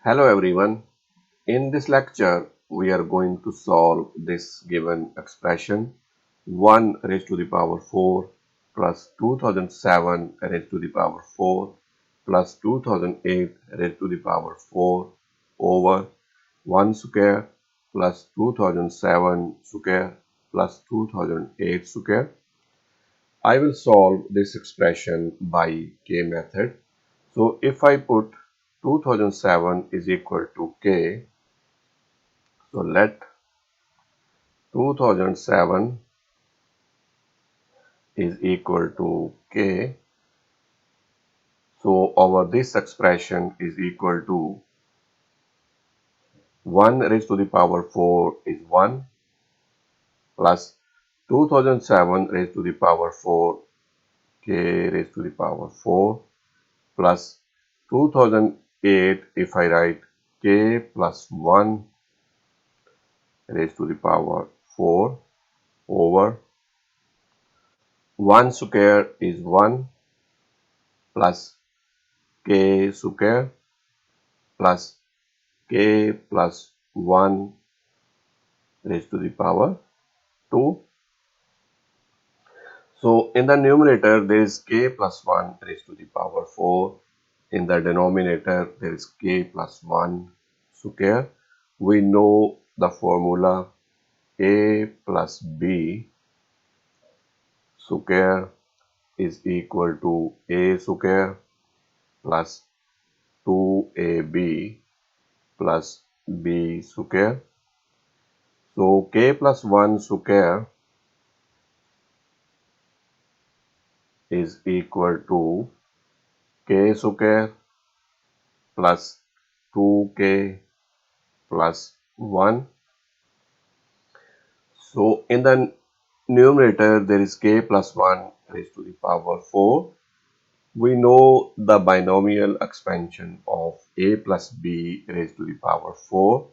Hello everyone. In this lecture, we are going to solve this given expression 1 raised to the power 4 plus 2007 raised to the power 4 plus 2008 raised to the power 4 over 1 square plus 2007 square plus 2008 square. I will solve this expression by K method. So if I put 2007 is equal to K, so let 2007 is equal to K. So our this expression is equal to 1 raised to the power 4 is 1 plus 2007 raised to the power 4 K raised to the power 4 plus 2008 if I write K plus 1 raised to the power 4 over 1 square is 1 plus K square plus K plus 1 raised to the power 2. So in the numerator there is K plus 1 raised to the power 4. In the denominator there is K plus 1 square. We know the formula A plus B square is equal to A square plus 2AB plus B square. So K plus 1 square is equal to K square plus 2K plus 1. So in the numerator there is K plus 1 raised to the power 4. We know the binomial expansion of A plus B raised to the power 4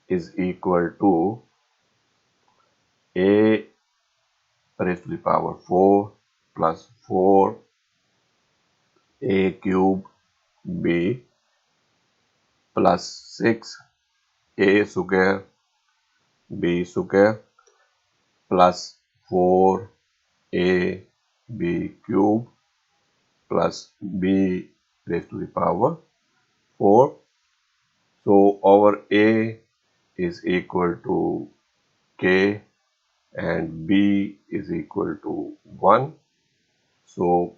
is equal to A raised to the power 4 plus 4 A cube B plus 6 A square B square plus 4 A B cube plus B raised to the power 4. So our A is equal to K and B is equal to 1. So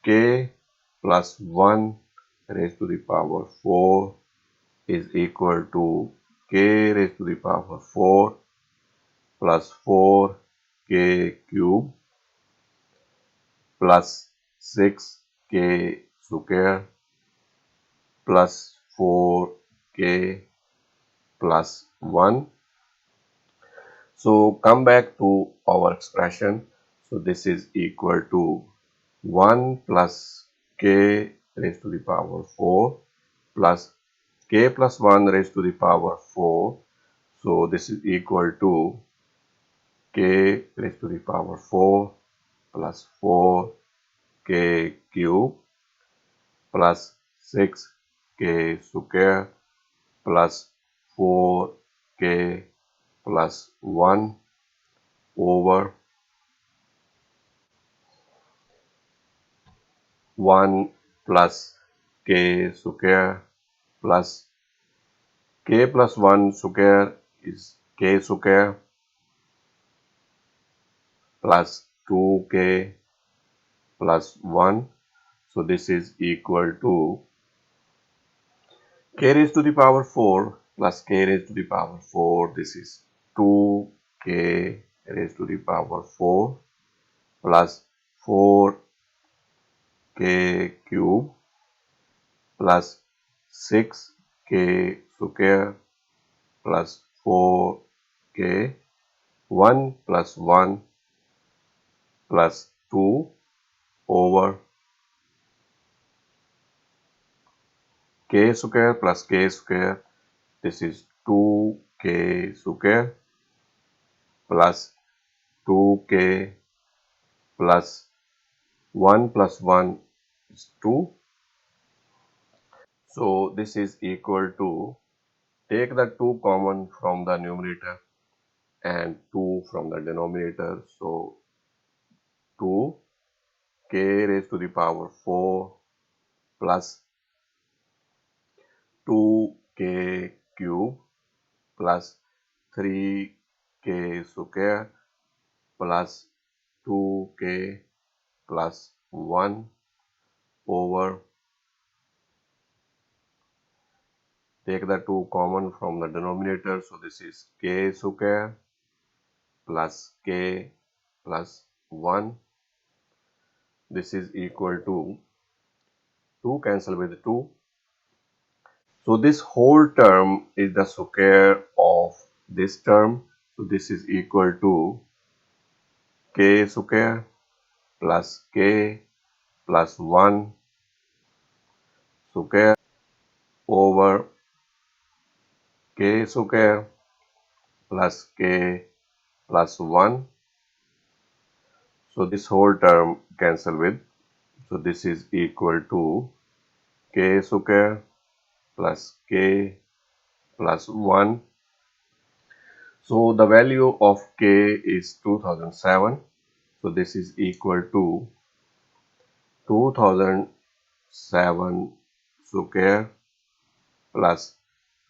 K plus 1 raised to the power 4 is equal to K raised to the power 4 plus 4K cube plus 6K square plus 4K plus 1. So come back to our expression. So this is equal to 1 plus K raised to the power 4 plus K plus 1 raised to the power 4. So this is equal to K raised to the power 4 plus 4K cube plus 6K square plus 4K plus 1 over 1 plus K square plus K plus 1 square is K square plus 2K plus 1. So this is equal to K raised to the power 4 plus K raised to the power 4. This is 2K raised to the power 4 plus 4K cube plus 6K square plus 4K 1 plus 1 plus 2 over K square plus K square. This is 2K square plus 2K plus 1 plus 1 is 2 So this is equal to, take the 2 common from the numerator and 2 from the denominator. So 2k raised to the power 4 plus 2k cube plus 3k square plus 2k plus 1 over, take the 2 common from the denominator, so this is k square plus k plus 1. This is equal to 2 cancel with 2. So this whole term is the square of this term. So this is equal to k square plus k plus 1 square over k square plus k plus 1. So this whole term cancel with. So this is equal to k square plus k plus 1. So the value of k is 2007. So this is equal to 2007 square plus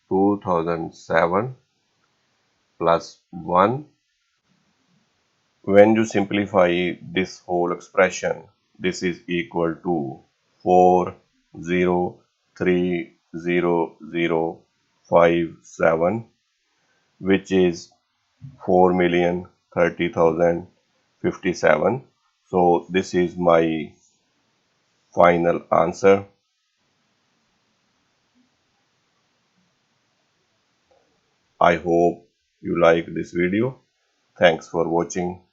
2007 plus 1. When you simplify this whole expression, this is equal to 4030057, which is 4,030,057. So this is my final answer. I hope you like this video. Thanks for watching.